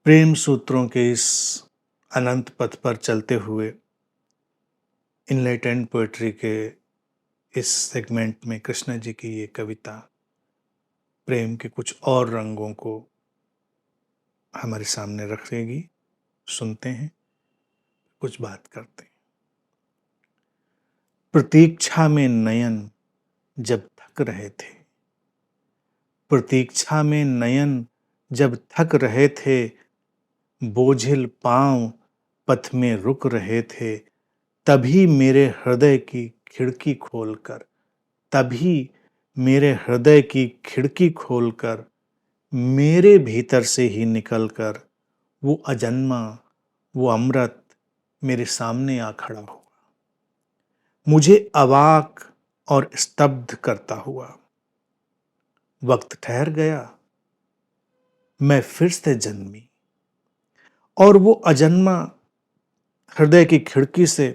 प्रेम सूत्रों के इस अनंत पथ पर चलते हुए इनलाइटेंड पोएट्री के इस सेगमेंट में कृष्ण जी की ये कविता प्रेम के कुछ और रंगों को हमारे सामने रखेगी। सुनते हैं, कुछ बात करते हैं। प्रतीक्षा में नयन जब थक रहे थे, प्रतीक्षा में नयन जब थक रहे थे, बोझिल पांव पथ में रुक रहे थे, तभी मेरे हृदय की खिड़की खोलकर, तभी मेरे हृदय की खिड़की खोलकर, मेरे भीतर से ही निकलकर वो अजन्मा, वो अमृत मेरे सामने आ खड़ा हुआ, मुझे अवाक और स्तब्ध करता हुआ। वक्त ठहर गया, मैं फिर से जन्मी और वो अजन्मा हृदय की खिड़की से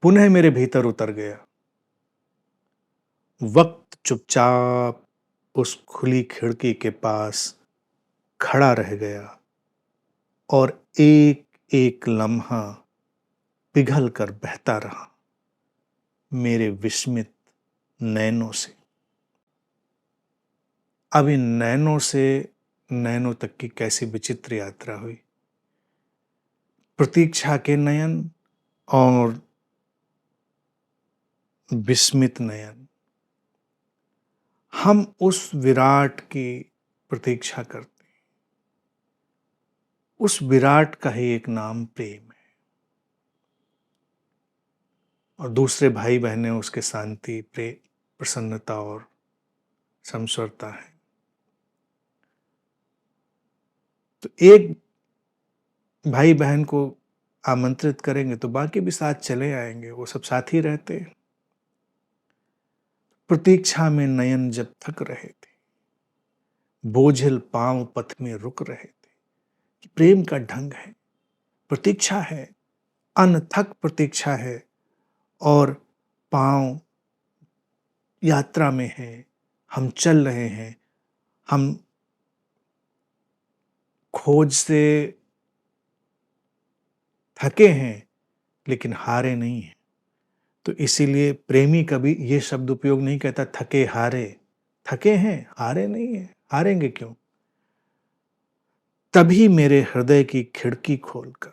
पुनः मेरे भीतर उतर गया। वक्त चुपचाप उस खुली खिड़की के पास खड़ा रह गया और एक एक लम्हा पिघल कर बहता रहा मेरे विस्मित नैनों से। अब इन नैनों से नैनों तक की कैसी विचित्र यात्रा हुई। प्रतीक्षा के नयन और विस्मित नयन। हम उस विराट की प्रतीक्षा करते हैं, उस विराट का ही एक नाम प्रेम है और दूसरे भाई बहनें उसके शांति, प्रेम, प्रसन्नता और समस्वरता है। तो एक भाई बहन को आमंत्रित करेंगे तो बाकी भी साथ चले आएंगे, वो सब साथ ही रहते हैं। प्रतीक्षा में नयन जब थक रहे थे, बोझिल पांव पथ में रुक रहे थे। प्रेम का ढंग है, प्रतीक्षा है, अनथक प्रतीक्षा है और पांव यात्रा में है, हम चल रहे हैं, हम खोज से थके हैं लेकिन हारे नहीं हैं। तो इसीलिए प्रेमी कभी ये शब्द उपयोग नहीं कहता थके हारे। थके हैं, हारे नहीं हैं, हारेंगे क्यों। तभी मेरे हृदय की खिड़की खोलकर।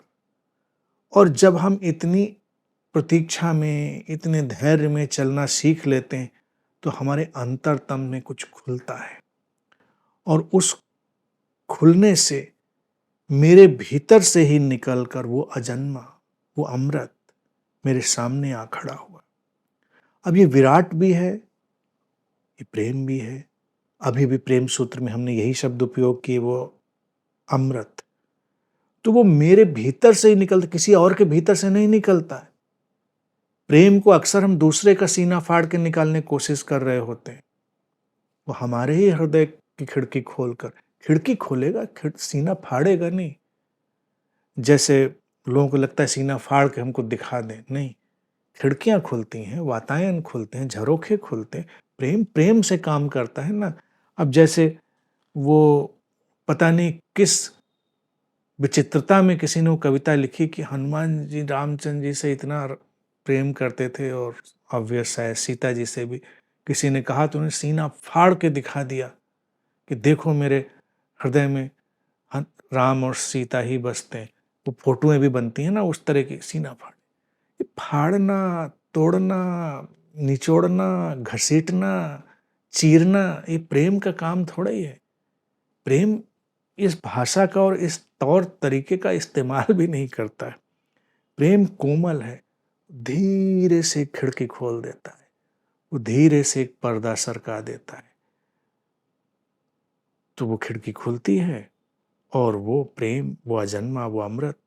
और जब हम इतनी प्रतीक्षा में, इतने धैर्य में चलना सीख लेते हैं तो हमारे अंतरतम में कुछ खुलता है और उस खुलने से मेरे भीतर से ही निकलकर वो अजन्मा, वो अमृत मेरे सामने आ खड़ा हुआ। अब ये विराट भी है, ये प्रेम भी है। अभी भी प्रेम सूत्र में हमने यही शब्द उपयोग किए, वो अमृत। तो वो मेरे भीतर से ही निकलता, किसी और के भीतर से नहीं निकलता है। प्रेम को अक्सर हम दूसरे का सीना फाड़ के निकालने की कोशिश कर रहे होते हैं। वो हमारे ही हृदय की खिड़की खोलकर, खिड़की खोलेगा, सीना फाड़ेगा नहीं। जैसे लोगों को लगता है सीना फाड़ के हमको दिखा दें, नहीं। खिड़कियां खुलती हैं, वातायन खुलते हैं, झरोखे खुलते हैं। प्रेम प्रेम से काम करता है ना। अब जैसे वो पता नहीं किस विचित्रता में किसी ने वो कविता लिखी कि हनुमान जी रामचंद्र जी से इतना प्रेम करते थे और ऑब्वियस है सीता जी से भी। किसी ने कहा तो उन्हें सीना फाड़ के दिखा दिया कि देखो मेरे हृदय में राम और सीता ही बसते हैं। वो फोटोएं भी बनती हैं ना उस तरह की, सीना फाड़। ये फाड़ना, तोड़ना, निचोड़ना, घसीटना, चीरना, ये प्रेम का काम थोड़ा ही है। प्रेम इस भाषा का और इस तौर तरीके का इस्तेमाल भी नहीं करता है। प्रेम कोमल है, धीरे से खिड़की खोल देता है, वो धीरे से एक पर्दा सरका देता है, तो वो खिड़की खुलती है और वो प्रेम, वो अजन्मा, वो अमृत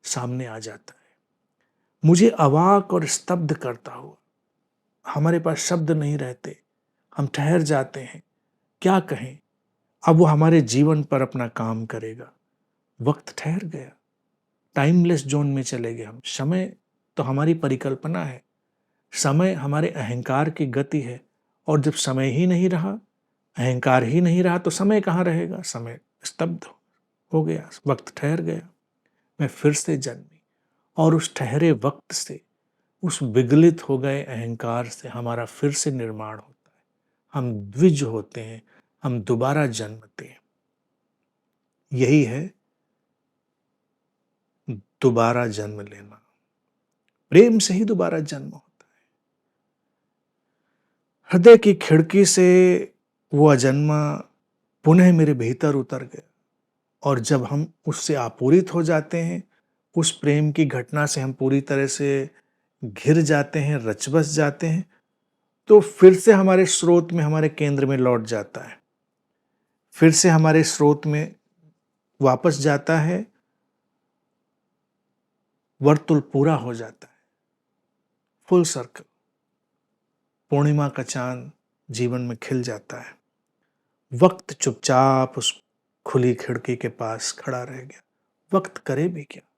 सामने आ जाता है, मुझे अवाक और स्तब्ध करता हुआ। हमारे पास शब्द नहीं रहते, हम ठहर जाते हैं, क्या कहें। अब वो हमारे जीवन पर अपना काम करेगा। वक्त ठहर गया, टाइमलेस जोन में चले गए हम। समय तो हमारी परिकल्पना है, समय हमारे अहंकार की गति है और जब समय ही नहीं रहा, अहंकार ही नहीं रहा तो समय कहाँ रहेगा। समय स्तब्ध हो गया, वक्त ठहर गया, मैं फिर से जन्मी। और उस ठहरे वक्त से, उस विगलित हो गए अहंकार से हमारा फिर से निर्माण होता है। हम द्विज होते हैं, हम दोबारा जन्मते हैं। यही है दोबारा जन्म लेना। प्रेम से ही दोबारा जन्म होता है। हृदय की खिड़की से वो अजन्मा पुनः मेरे भीतर उतर गया, और जब हम उससे आपूरित हो जाते हैं, उस प्रेम की घटना से हम पूरी तरह से घिर जाते हैं, रच-बस जाते हैं, तो फिर से हमारे स्रोत में, हमारे केंद्र में लौट जाता है। फिर से हमारे स्रोत में वापस जाता है, वर्तुल पूरा हो जाता है, फुल सर्कल। पूर्णिमा का चांद जीवन में खिल जाता है। वक्त चुपचाप उस खुली खिड़की के पास खड़ा रह गया। वक्त करे भी क्या?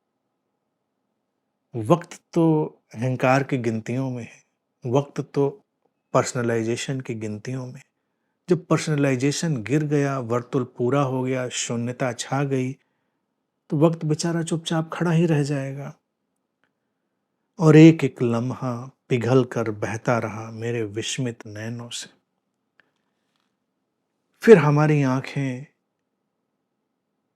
वक्त तो अहंकार की गिनतियों में है। वक्त तो पर्सनलाइजेशन की गिनतियों में। जब पर्सनलाइजेशन गिर गया, वर्तुल पूरा हो गया, शून्यता छा गई, तो वक्त बेचारा चुपचाप खड़ा ही रह जाएगा। और एक एक लम्हा पिघल कर बहता रहा मेरे विस्मित नैनों से। फिर हमारी आंखें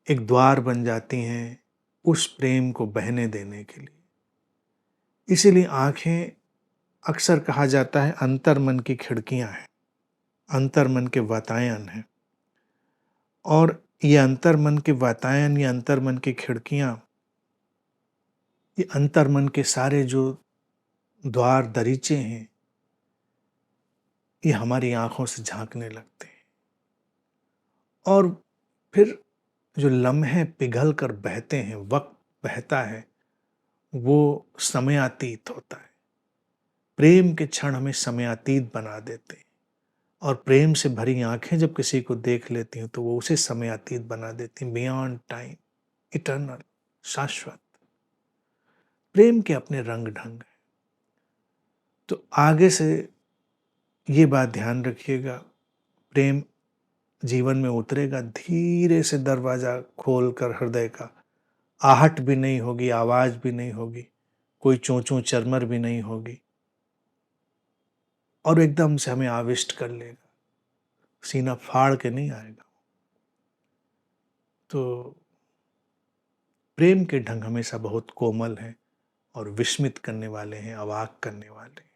एक द्वार बन जाती हैं उस प्रेम को बहने देने के लिए। इसीलिए आंखें, अक्सर कहा जाता है, अंतर्मन की खिड़कियां हैं, अंतर्मन के वातायन हैं। और ये अंतर्मन के वातायन, ये अंतर्मन की खिड़कियां, ये अंतर्मन के सारे जो द्वार दरीचे हैं, ये हमारी आंखों से झांकने लगते हैं। और फिर जो लम्हे पिघल कर बहते हैं, वक्त बहता है, वो समयातीत होता है। प्रेम के क्षण हमें समयातीत बना देते हैं। और प्रेम से भरी आंखें जब किसी को देख लेती हैं, तो वो उसे समयातीत बना देती हैं, बियॉन्ड टाइम, इटर्नल, शाश्वत। प्रेम के अपने रंग ढंग हैं। तो आगे से ये बात ध्यान रखिएगा, प्रेम जीवन में उतरेगा, धीरे से दरवाजा खोलकर हृदय का। आहट भी नहीं होगी, आवाज भी नहीं होगी, कोई चों-चों चरमर भी नहीं होगी, और एकदम से हमें आविष्ट कर लेगा, सीना फाड़ के नहीं आएगा। तो प्रेम के ढंग हमेशा बहुत कोमल हैं और विस्मित करने वाले हैं, अवाक करने वाले हैं।